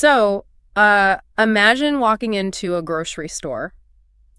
So, imagine walking into a grocery store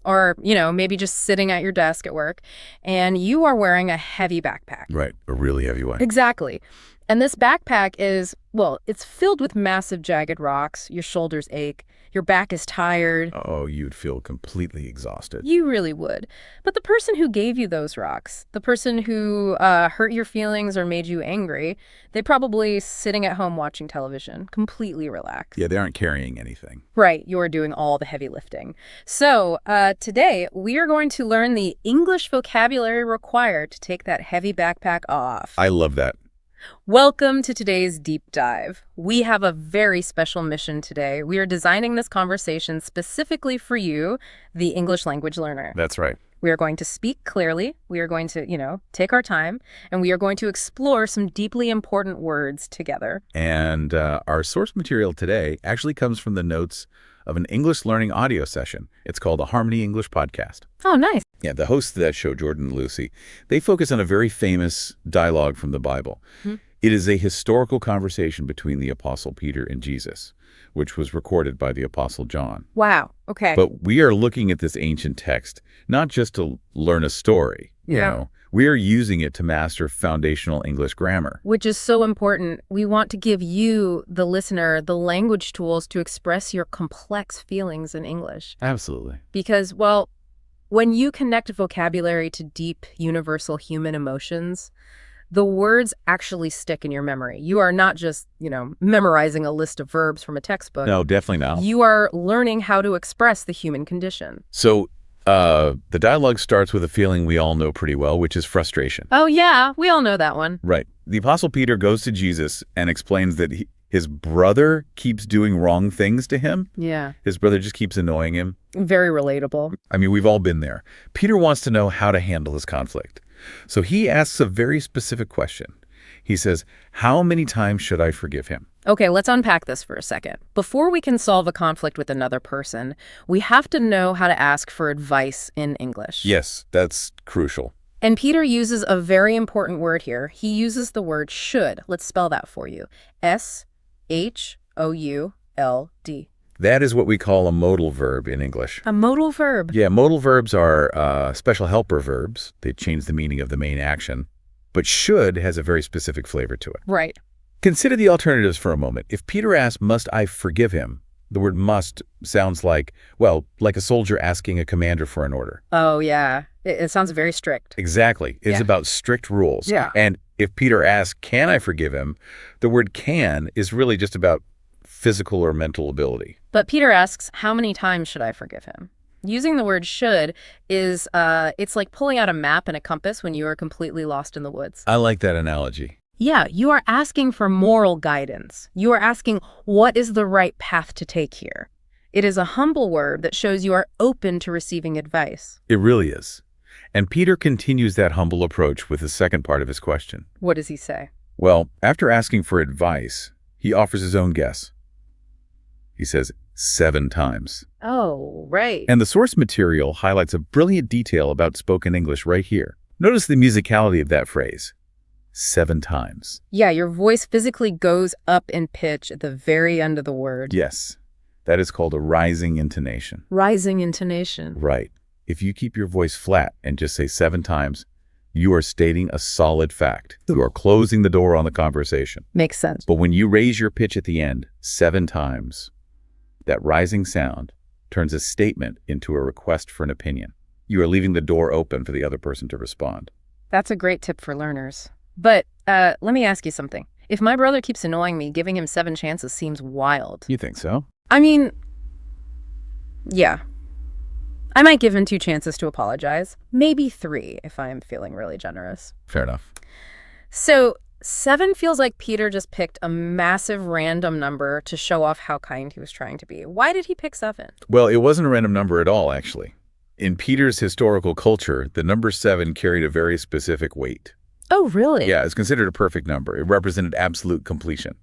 or, maybe just sitting at your desk at work, and you are wearing a heavy backpack. Right, a really heavy one. Exactly. And this backpack is, well, it's filled with massive jagged rocks. Your shoulders ache. Your back is tired. Oh, you'd feel completely exhausted. You really would. But the person who gave you those rocks, the person who hurt your feelings or made you angry, they probably sitting at home watching television, completely relaxed. Yeah, they aren't carrying anything. Right, you're doing all the heavy lifting. So today, we are going to learn the English vocabulary required to take that heavy backpack off. I love that. Welcome to today's deep dive. We have a very special mission today. We are designing this conversation specifically for you, the English language learner. That's right. We are going to speak clearly. We are going to, take our time, and we are going to explore some deeply important words together. And our source material today actually comes from the notes of an English learning audio session. It's called the Harmony English Podcast. Oh, nice. Yeah, the hosts of that show, Jordan and Lucy, they focus on a very famous dialogue from the Bible. Hmm. It is a historical conversation between the Apostle Peter and Jesus, which was recorded by the Apostle John. Wow. Okay. But we are looking at this ancient text not just to learn a story. Yeah. We are using it to master foundational English grammar. Which is so important. We want to give you, the listener, the language tools to express your complex feelings in English. Absolutely. Because, well, when you connect vocabulary to deep, universal human emotions, the words actually stick in your memory. You are not just, memorizing a list of verbs from a textbook. No, definitely not. You are learning how to express the human condition. So the dialogue starts with a feeling we all know pretty well, which is frustration. Oh, yeah. We all know that one. Right. The Apostle Peter goes to Jesus and explains that his brother keeps doing wrong things to him. Yeah. His brother just keeps annoying him. Very relatable. I mean, we've all been there. Peter wants to know how to handle his conflict. So he asks a very specific question. He says, how many times should I forgive him? Okay, let's unpack this for a second. Before we can solve a conflict with another person, we have to know how to ask for advice in English. Yes, that's crucial. And Peter uses a very important word here. He uses the word should. Let's spell that for you. S-H-O-U-L-D. That is what we call a modal verb in English. A modal verb. Yeah, modal verbs are special helper verbs. They change the meaning of the main action. But should has a very specific flavor to it. Right. Consider the alternatives for a moment. If Peter asks, must I forgive him? The word must sounds like a soldier asking a commander for an order. Oh, yeah. It sounds very strict. Exactly. It's about strict rules. Yeah. And if Peter asks, can I forgive him? The word can is really just about physical or mental ability. But Peter asks, how many times should I forgive him? Using the word should is, it's like pulling out a map and a compass when you are completely lost in the woods. I like that analogy. Yeah, you are asking for moral guidance. You are asking, what is the right path to take here? It is a humble word that shows you are open to receiving advice. It really is. And Peter continues that humble approach with the second part of his question. What does he say? Well, after asking for advice, he offers his own guess. He says 7 times. Oh, right. And the source material highlights a brilliant detail about spoken English right here. Notice the musicality of that phrase. 7 times. Yeah, your voice physically goes up in pitch at the very end of the word. Yes, that is called a rising intonation. Rising intonation. Right. If you keep your voice flat and just say 7 times, you are stating a solid fact. You are closing the door on the conversation. Makes sense. But when you raise your pitch at the end 7 times, that rising sound turns a statement into a request for an opinion. You are leaving the door open for the other person to respond. That's a great tip for learners. But let me ask you something. If my brother keeps annoying me, giving him 7 chances seems wild. You think so? I mean, yeah. I might give him 2 chances to apologize. Maybe 3 if I'm feeling really generous. Fair enough. So 7 feels like Peter just picked a massive random number to show off how kind he was trying to be. Why did he pick 7? Well, it wasn't a random number at all, actually. In Peter's historical culture, the number 7 carried a very specific weight. Oh, really? Yeah, it's considered a perfect number. It represented absolute completion.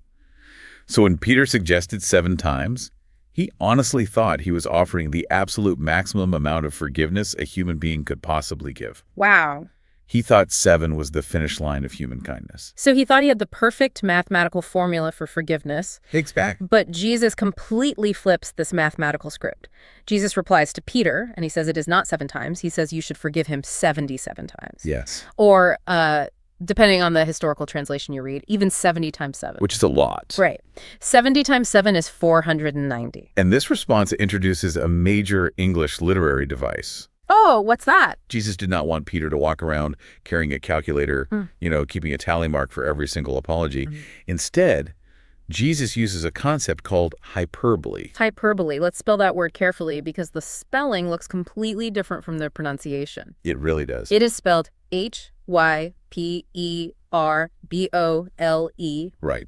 So when Peter suggested 7 times, he honestly thought he was offering the absolute maximum amount of forgiveness a human being could possibly give. Wow. He thought 7 was the finish line of human kindness. So he thought he had the perfect mathematical formula for forgiveness. Exactly. But Jesus completely flips this mathematical script. Jesus replies to Peter, and he says it is not 7 times. He says you should forgive him 77 times. Yes. Or, depending on the historical translation you read, even 70 times 7. Which is a lot. Right. 70 times 7 is 490. And this response introduces a major English literary device. Oh, what's that? Jesus did not want Peter to walk around carrying a calculator, keeping a tally mark for every single apology. Instead, Jesus uses a concept called hyperbole. Hyperbole. Let's spell that word carefully because the spelling looks completely different from the pronunciation. It really does. It is spelled Hyperbole. Right.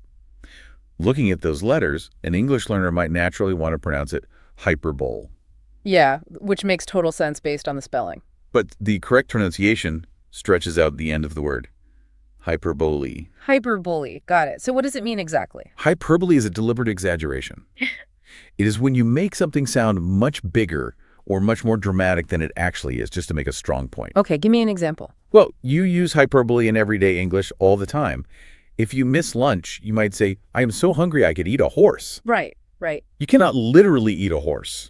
Looking at those letters, an English learner might naturally want to pronounce it hyperbole. Yeah, which makes total sense based on the spelling. But the correct pronunciation stretches out the end of the word. Hyperbole. Hyperbole. Got it. So what does it mean exactly? Hyperbole is a deliberate exaggeration. It is when you make something sound much bigger or much more dramatic than it actually is, just to make a strong point. Okay, give me an example. Well, you use hyperbole in everyday English all the time. If you miss lunch, you might say, I am so hungry I could eat a horse. Right. You cannot literally eat a horse.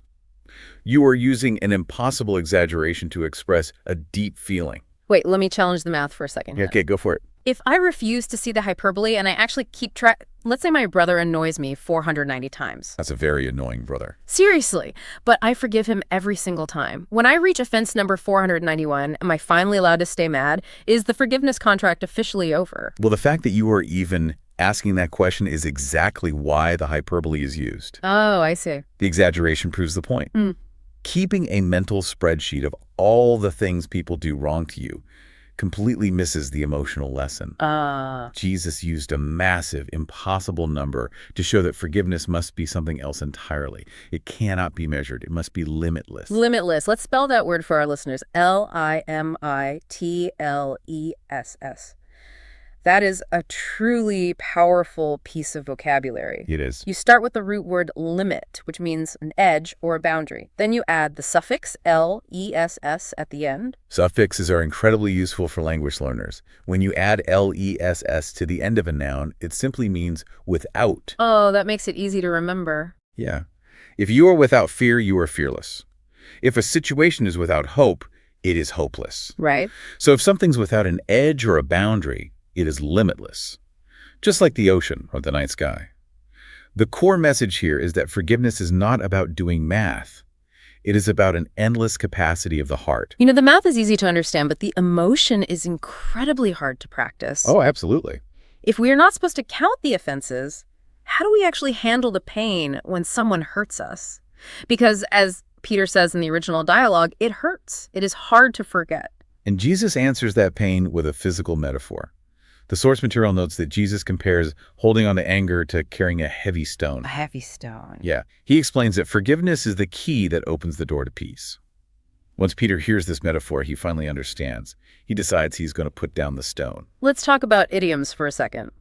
You are using an impossible exaggeration to express a deep feeling. Wait, let me challenge the math for a second. Okay, go for it. If I refuse to see the hyperbole and I actually keep track, let's say my brother annoys me 490 times. That's a very annoying brother. Seriously, but I forgive him every single time. When I reach offense number 491, am I finally allowed to stay mad? Is the forgiveness contract officially over? Well, the fact that you are even asking that question is exactly why the hyperbole is used. Oh, I see. The exaggeration proves the point. Keeping a mental spreadsheet of all the things people do wrong to you completely misses the emotional lesson. Jesus used a massive, impossible number to show that forgiveness must be something else entirely. It cannot be measured. It must be limitless. Limitless. Let's spell that word for our listeners. Limitless. That is a truly powerful piece of vocabulary. It is. You start with the root word limit, which means an edge or a boundary. Then you add the suffix less at the end. Suffixes are incredibly useful for language learners. When you add less to the end of a noun, it simply means without. Oh, that makes it easy to remember. Yeah. If you are without fear, you are fearless. If a situation is without hope, it is hopeless. Right. So if something's without an edge or a boundary, it is limitless, just like the ocean or the night sky. The core message here is that forgiveness is not about doing math. It is about an endless capacity of the heart. You know, the math is easy to understand, but the emotion is incredibly hard to practice. Oh, absolutely. If we are not supposed to count the offenses, how do we actually handle the pain when someone hurts us? Because as Peter says in the original dialogue, it hurts. It is hard to forget. And Jesus answers that pain with a physical metaphor. The source material notes that Jesus compares holding on to anger to carrying a heavy stone. A heavy stone. Yeah. He explains that forgiveness is the key that opens the door to peace. Once Peter hears this metaphor, he finally understands. He decides he's going to put down the stone. Let's talk about idioms for a second.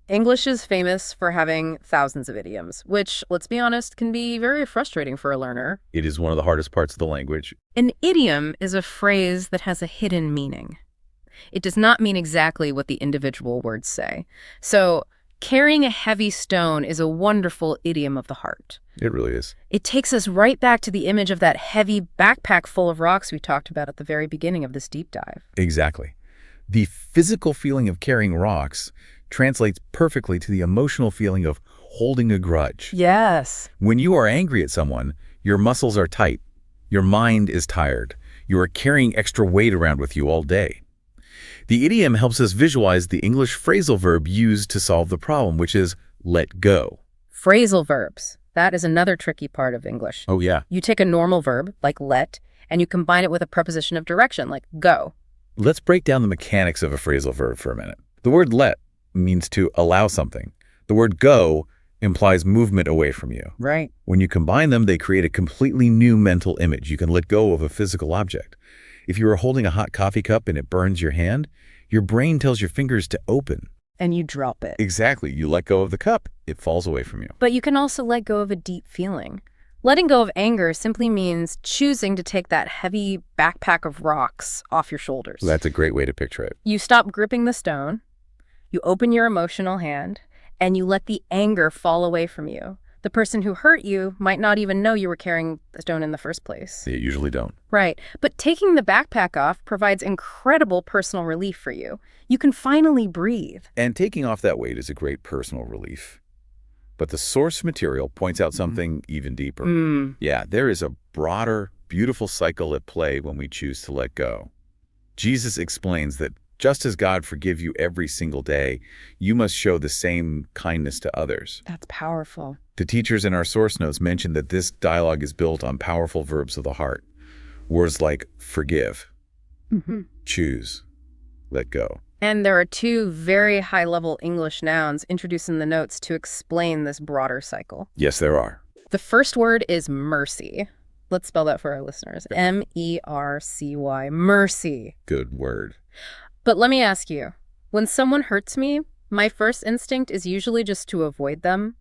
English is famous for having thousands of idioms, which, let's be honest, can be very frustrating for a learner. It is one of the hardest parts of the language. An idiom is a phrase that has a hidden meaning. It does not mean exactly what the individual words say. So, carrying a heavy stone is a wonderful idiom of the heart. It really is. It takes us right back to the image of that heavy backpack full of rocks we talked about at the very beginning of this deep dive. Exactly. The physical feeling of carrying rocks translates perfectly to the emotional feeling of holding a grudge. Yes. When you are angry at someone, your muscles are tight. Your mind is tired. You are carrying extra weight around with you all day. The idiom helps us visualize the English phrasal verb used to solve the problem, which is let go. Phrasal verbs. That is another tricky part of English. Oh, yeah. You take a normal verb, like let, and you combine it with a preposition of direction, like go. Let's break down the mechanics of a phrasal verb for a minute. The word let means to allow something. The word go implies movement away from you. Right. When you combine them, they create a completely new mental image. You can let go of a physical object. If you are holding a hot coffee cup and it burns your hand, your brain tells your fingers to open. And you drop it. Exactly. You let go of the cup, it falls away from you. But you can also let go of a deep feeling, Letting go of anger simply means choosing to take that heavy backpack of rocks off your shoulders. That's a great way to picture it. You stop gripping the stone, you open your emotional hand, and you let the anger fall away from you. The person who hurt you might not even know you were carrying the stone in the first place. They usually don't. Right. But taking the backpack off provides incredible personal relief for you. You can finally breathe. And taking off that weight is a great personal relief. But the source material points out something even deeper. Yeah, there is a broader, beautiful cycle at play when we choose to let go. Jesus explains that just as God forgives you every single day, you must show the same kindness to others. That's powerful. The teachers in our source notes mention that this dialogue is built on powerful verbs of the heart. Words like forgive, choose, let go. And there are two very high-level English nouns introduced in the notes to explain this broader cycle. Yes, there are. The first word is mercy. Let's spell that for our listeners. M-E-R-C-Y, mercy. Good word. But let me ask you, when someone hurts me, my first instinct is usually just to avoid them.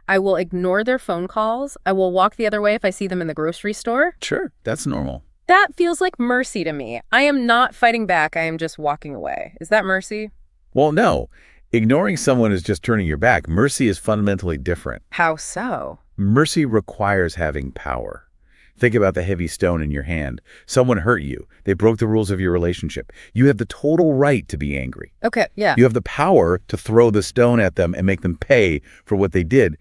I will ignore their phone calls. I will walk the other way if I see them in the grocery store. Sure, that's normal. That feels like mercy to me. I am not fighting back. I am just walking away. Is that mercy? Well, no. Ignoring someone is just turning your back. Mercy is fundamentally different. How so? Mercy requires having power. Think about the heavy stone in your hand. Someone hurt you. They broke the rules of your relationship. You have the total right to be angry. Okay, yeah. You have the power to throw the stone at them and make them pay for what they did.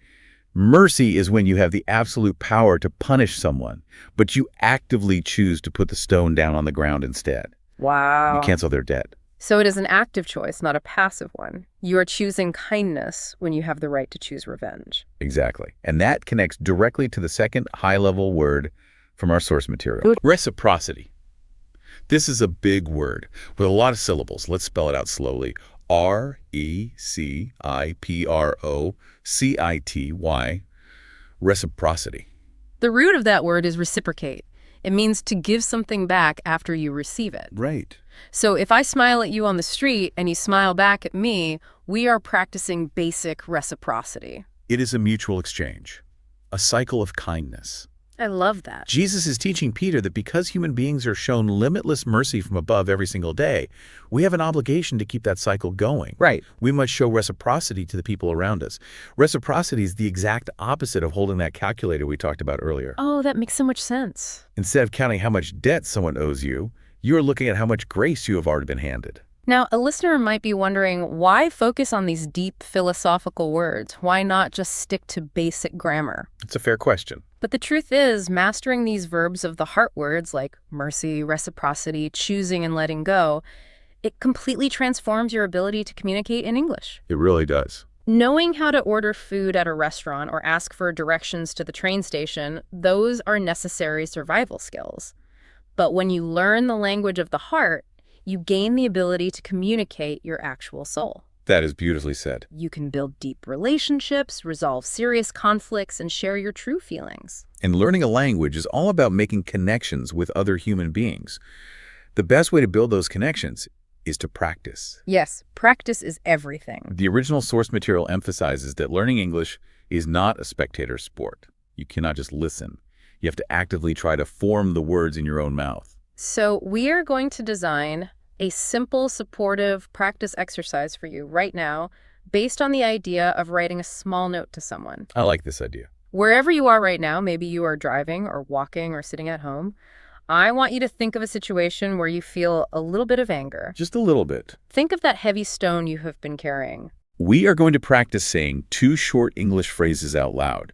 Mercy is when you have the absolute power to punish someone, but you actively choose to put the stone down on the ground instead. Wow. You cancel their debt. So it is an active choice, not a passive one. You are choosing kindness when you have the right to choose revenge. Exactly. And that connects directly to the second high-level word from our source material. Good. Reciprocity. This is a big word with a lot of syllables. Let's spell it out slowly. R-E-C-I-P-R-O-C-I-T-Y. Reciprocity. The root of that word is reciprocate. It means to give something back after you receive it. Right. So if I smile at you on the street and you smile back at me, we are practicing basic reciprocity. It is a mutual exchange, a cycle of kindness. I love that. Jesus is teaching Peter that because human beings are shown limitless mercy from above every single day, we have an obligation to keep that cycle going. Right. We must show reciprocity to the people around us. Reciprocity is the exact opposite of holding that calculator we talked about earlier. Oh, that makes so much sense. Instead of counting how much debt someone owes you, you're looking at how much grace you have already been handed. Now, a listener might be wondering, why focus on these deep philosophical words? Why not just stick to basic grammar? It's a fair question. But the truth is, mastering these verbs of the heart words like mercy, reciprocity, choosing, and letting go, it completely transforms your ability to communicate in English. It really does. Knowing how to order food at a restaurant or ask for directions to the train station, those are necessary survival skills. But when you learn the language of the heart, you gain the ability to communicate your actual soul. That is beautifully said. You can build deep relationships, resolve serious conflicts, and share your true feelings. And learning a language is all about making connections with other human beings. The best way to build those connections is to practice. Yes, practice is everything. The original source material emphasizes that learning English is not a spectator sport. You cannot just listen. You have to actively try to form the words in your own mouth. So we are going to design a simple, supportive practice exercise for you right now based on the idea of writing a small note to someone. I like this idea. Wherever you are right now, maybe you are driving or walking or sitting at home, I want you to think of a situation where you feel a little bit of anger. Just a little bit. Think of that heavy stone you have been carrying. We are going to practice saying 2 short English phrases out loud.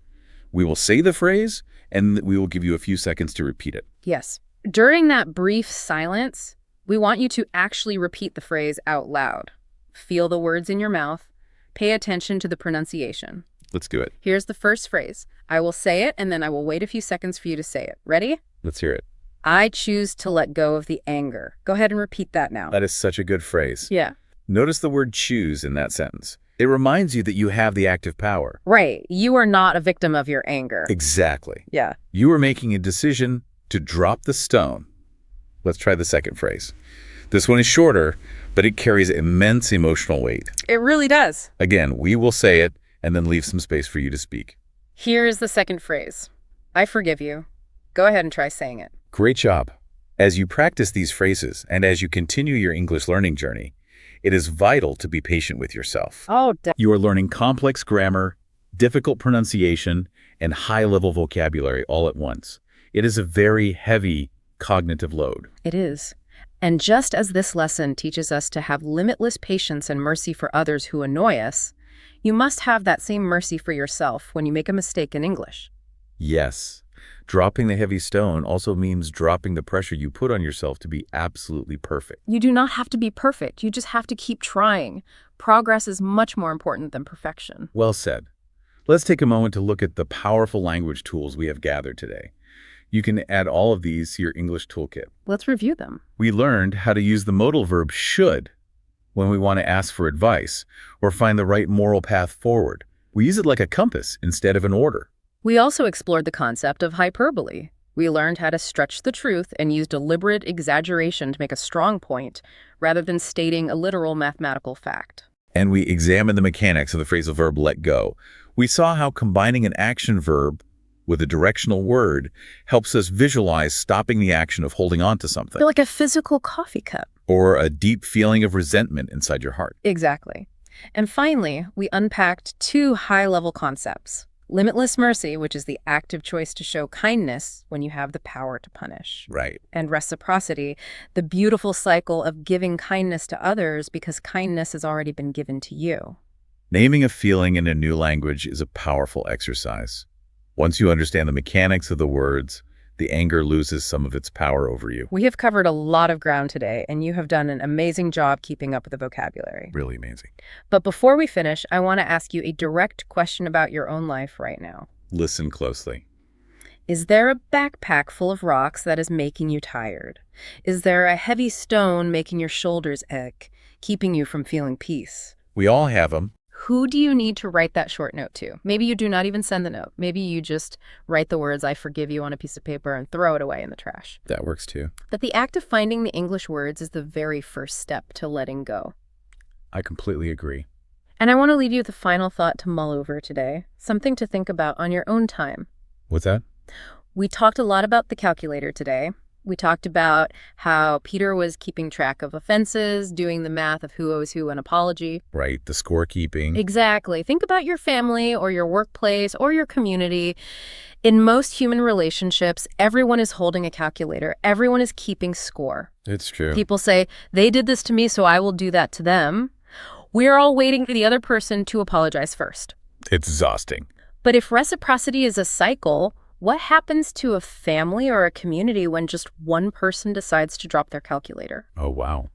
We will say the phrase, and we will give you a few seconds to repeat it. Yes. During that brief silence, we want you to actually repeat the phrase out loud. Feel the words in your mouth. Pay attention to the pronunciation. Let's do it. Here's the first phrase. I will say it, and then I will wait a few seconds for you to say it. Ready? Let's hear it. I choose to let go of the anger. Go ahead and repeat that now. That is such a good phrase. Yeah. Notice the word choose in that sentence. It reminds you that you have the active power. Right. You are not a victim of your anger. Exactly. Yeah. You are making a decision to drop the stone. Let's try the second phrase. This one is shorter, but it carries immense emotional weight. It really does. Again, we will say it and then leave some space for you to speak. Here's the second phrase. I forgive you. Go ahead and try saying it. Great job. As you practice these phrases and as you continue your English learning journey, it is vital to be patient with yourself. Oh, You are learning complex grammar, difficult pronunciation, and high-level vocabulary all at once. It is a very heavy cognitive load. it is. And just as this lesson teaches us to have limitless patience and mercy for others who annoy us, you must have that same mercy for yourself when you make a mistake in English. Yes, dropping the heavy stone also means dropping the pressure you put on yourself to be absolutely perfect. You do not have to be perfect. You just have to keep trying. Progress is much more important than perfection. Well said. Let's take a moment to look at the powerful language tools we have gathered today. You can add all of these to your English toolkit. Let's review them. We learned how to use the modal verb should when we want to ask for advice or find the right moral path forward. We use it like a compass instead of an order. We also explored the concept of hyperbole. We learned how to stretch the truth and use deliberate exaggeration to make a strong point, rather than stating a literal mathematical fact. And we examined the mechanics of the phrasal verb let go. We saw how combining an action verb with a directional word helps us visualize stopping the action of holding on to something, They're like a physical coffee cup. or a deep feeling of resentment inside your heart. Exactly. And finally, we unpacked two high-level concepts. Limitless mercy, which is the active choice to show kindness when you have the power to punish. Right. And reciprocity, the beautiful cycle of giving kindness to others because kindness has already been given to you. Naming a feeling in a new language is a powerful exercise. Once you understand the mechanics of the words, the anger loses some of its power over you. We have covered a lot of ground today, and you have done an amazing job keeping up with the vocabulary. Really amazing. But before we finish, I want to ask you a direct question about your own life right now. Listen closely. Is there a backpack full of rocks that is making you tired? Is there a heavy stone making your shoulders ache, keeping you from feeling peace? We all have them. Who do you need to write that short note to? Maybe you do not even send the note. Maybe you just write the words, I forgive you, on a piece of paper and throw it away in the trash. That works too. But the act of finding the English words is the very first step to letting go. I completely agree. And I want to leave you with a final thought to mull over today, something to think about on your own time. What's that? We talked a lot about the calculator today. We talked about how Peter was keeping track of offenses, doing the math of who owes who an apology. Right, the scorekeeping. Exactly. Think about your family or your workplace or your community. In most human relationships, everyone is holding a calculator. Everyone is keeping score. It's true. People say, they did this to me, so I will do that to them. We're all waiting for the other person to apologize first. It's exhausting. But if reciprocity is a cycle, what happens to a family or a community when just one person decides to drop their calculator? Oh, wow.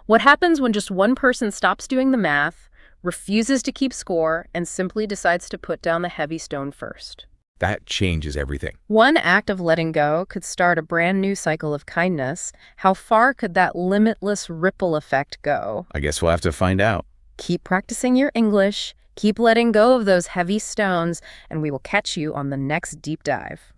What happens when just one person stops doing the math, refuses to keep score, and simply decides to put down the heavy stone first? That changes everything. One act of letting go could start a brand new cycle of kindness. How far could that limitless ripple effect go? I guess we'll have to find out. Keep practicing your English, keep letting go of those heavy stones, and we will catch you on the next deep dive.